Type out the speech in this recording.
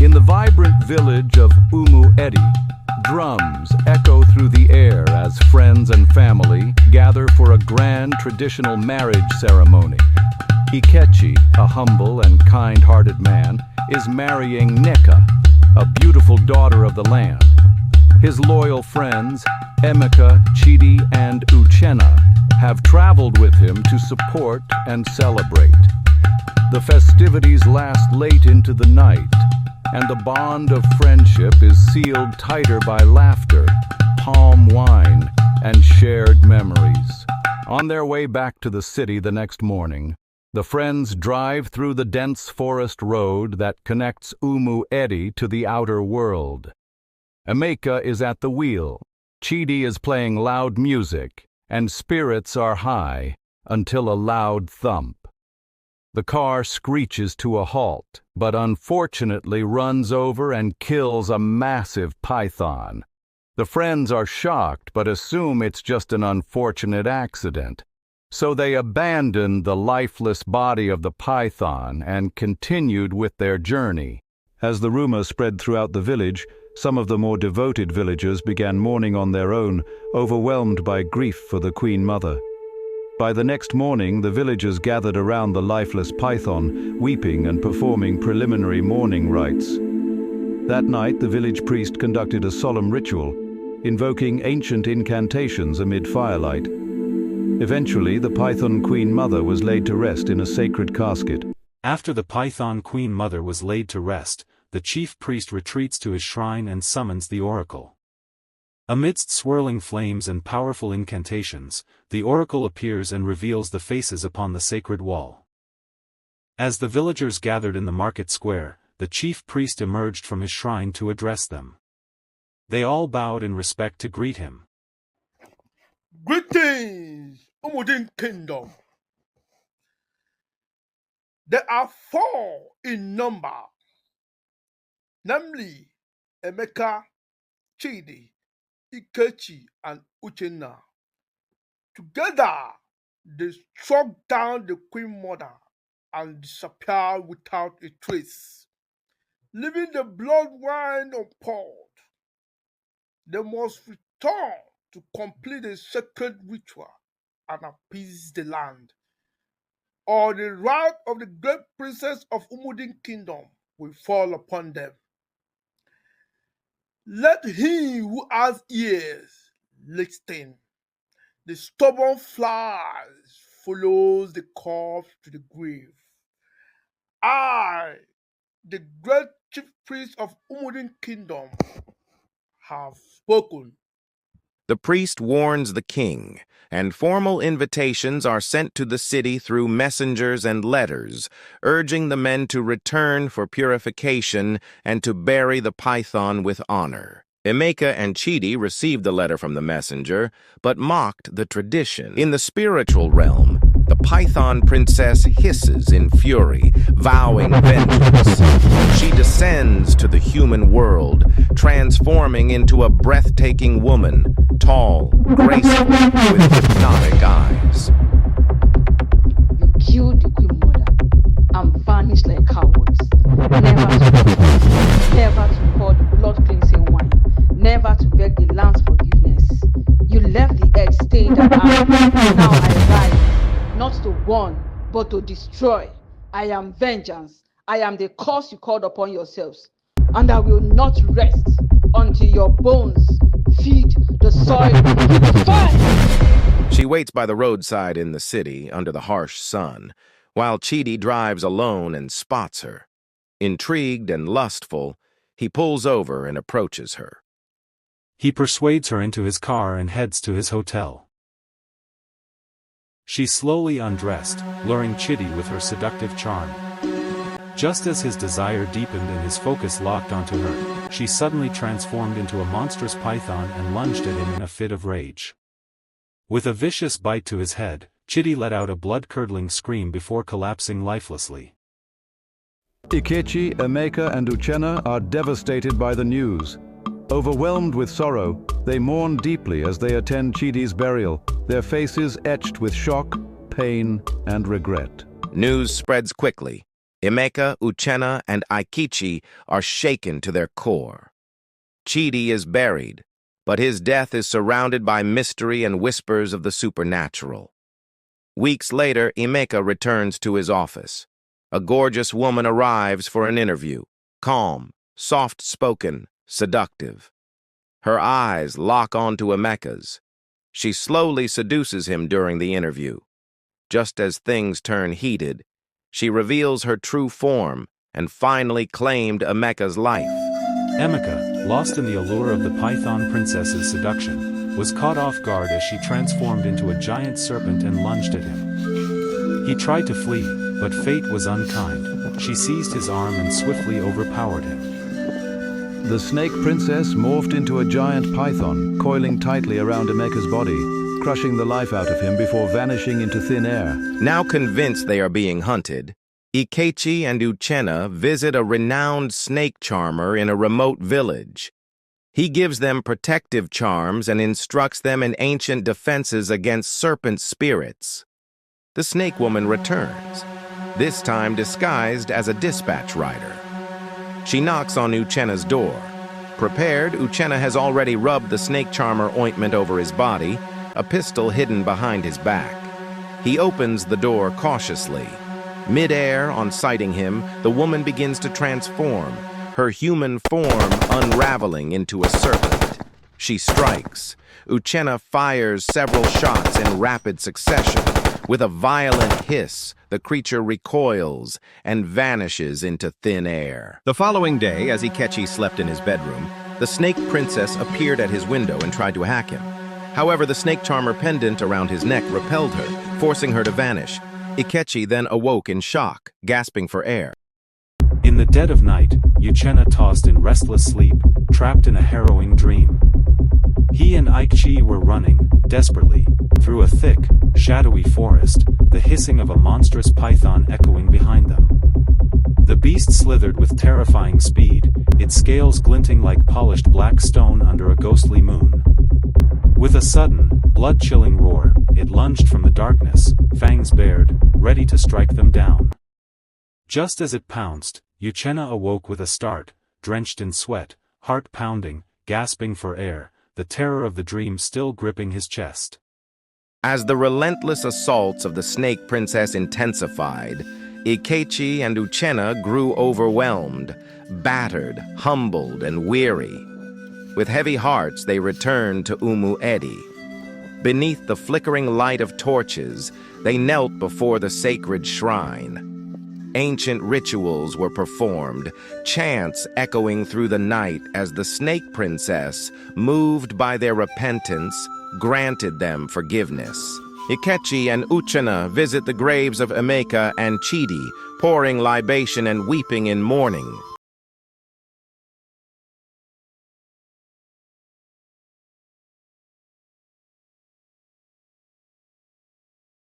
In the vibrant village of Edi, drums echo through the air as friends and family gather for a grand traditional marriage ceremony. Ikechi, a humble and kind-hearted man, is marrying Neka, a beautiful daughter of the land. His loyal friends, Emeka, Chidi, and Uchenna, have traveled with him to support and celebrate. The festivities last late into the night, and the bond of friendship is sealed tighter by laughter, palm wine, and shared memories. On their way back to the city the next morning, the friends drive through the dense forest road that connects Edi to the outer world. Emeka is at the wheel, Chidi is playing loud music, and spirits are high until a loud thump. The car screeches to a halt, but unfortunately runs over and kills a massive python. The friends are shocked but assume it's just an unfortunate accident. So they abandoned the lifeless body of the python and continued with their journey. As the rumor spread throughout the village, some of the more devoted villagers began mourning on their own, overwhelmed by grief for the Queen Mother. By the next morning, the villagers gathered around the lifeless python, weeping and performing preliminary mourning rites. That night, the village priest conducted a solemn ritual, invoking ancient incantations amid firelight. Eventually, the Python Queen Mother was laid to rest in a sacred casket. After the Python Queen Mother was laid to rest, the chief priest retreats to his shrine and summons the oracle. Amidst swirling flames and powerful incantations, the oracle appears and reveals the faces upon the sacred wall. As the villagers gathered in the market square, the chief priest emerged from his shrine to address them. They all bowed in respect to greet him. Greetings, Umudin Kingdom. There are 4 in number, namely Emeka, Chidi, Ikechi, and Uchenna. Together, they struck down the Queen Mother and disappeared without a trace, leaving the blood wine unpoured. They must return to complete a sacred ritual and appease the land, or the wrath of the great princess of Umudin Kingdom will fall upon them. Let he who has ears listen. The stubborn flies follows the corpse to the grave. I, the great chief priest of Umudin Kingdom, have spoken. The priest warns the king, and formal invitations are sent to the city through messengers and letters, urging the men to return for purification and to bury the python with honor. Emeka and Chidi received the letter from the messenger, but mocked the tradition. In the spiritual realm, the python princess hisses in fury, vowing vengeance. She descends to the human world, transforming into a breathtaking woman, tall, graceful, with hypnotic eyes. You killed the Queen Mother and vanished like cowards. Never to pour the blood-cleansing wine, never to beg the land's forgiveness. You left the edge stained and iron. Now I rise, not to warn, but to destroy. I am vengeance. I am the curse you called upon yourselves, and I will not rest until your bones feed the soil with fire. She waits by the roadside in the city under the harsh sun, while Chidi drives alone and spots her. Intrigued and lustful, he pulls over and approaches her. He persuades her into his car and heads to his hotel. She slowly undressed, luring Chidi with her seductive charm. Just as his desire deepened and his focus locked onto her, she suddenly transformed into a monstrous python and lunged at him in a fit of rage. With a vicious bite to his head, Chidi let out a blood-curdling scream before collapsing lifelessly. Ikechi, Emeka, and Uchenna are devastated by the news. Overwhelmed with sorrow, they mourn deeply as they attend Chidi's burial, their faces etched with shock, pain, and regret. News spreads quickly. Emeka, Uchenna, and Aikichi are shaken to their core. Chidi is buried, but his death is surrounded by mystery and whispers of the supernatural. Weeks later, Emeka returns to his office. A gorgeous woman arrives for an interview, calm, soft-spoken, seductive. Her eyes lock onto Emeka's. She slowly seduces him during the interview. Just as things turn heated, she reveals her true form and finally claimed Emeka's life. Emeka, lost in the allure of the Python princess's seduction, was caught off guard as she transformed into a giant serpent and lunged at him. He tried to flee, but fate was unkind. She seized his arm and swiftly overpowered him. The snake princess morphed into a giant python, coiling tightly around Emeka's body, crushing the life out of him before vanishing into thin air. Now convinced they are being hunted, Ikechi and Uchenna visit a renowned snake charmer in a remote village. He gives them protective charms and instructs them in ancient defenses against serpent spirits. The snake woman returns, this time disguised as a dispatch rider. She knocks on Uchenna's door. Prepared, Uchenna has already rubbed the snake charmer ointment over his body, a pistol hidden behind his back. He opens the door cautiously. Mid-air, on sighting him, the woman begins to transform, her human form unraveling into a serpent. She strikes. Uchenna fires several shots in rapid succession. With a violent hiss, the creature recoils and vanishes into thin air. The following day, as Ikechi slept in his bedroom, the snake princess appeared at his window and tried to hack him. However, the snake charmer pendant around his neck repelled her, forcing her to vanish. Ikechi then awoke in shock, gasping for air. In the dead of night, Uchenna tossed in restless sleep, trapped in a harrowing dream. He and Aikichi were running, desperately, through a thick, shadowy forest, the hissing of a monstrous python echoing behind them. The beast slithered with terrifying speed, its scales glinting like polished black stone under a ghostly moon. With a sudden, blood-chilling roar, it lunged from the darkness, fangs bared, ready to strike them down. Just as it pounced, Uchenna awoke with a start, drenched in sweat, heart pounding, gasping for air, the terror of the dream still gripping his chest. As the relentless assaults of the snake princess intensified, Ikechi and Uchenna grew overwhelmed, battered, humbled, and weary. With heavy hearts, they returned to Umuedi. Beneath the flickering light of torches, they knelt before the sacred shrine. Ancient rituals were performed, chants echoing through the night as the snake princess, moved by their repentance, granted them forgiveness. Ikechi and Uchenna visit the graves of Emeka and Chidi, pouring libation and weeping in mourning.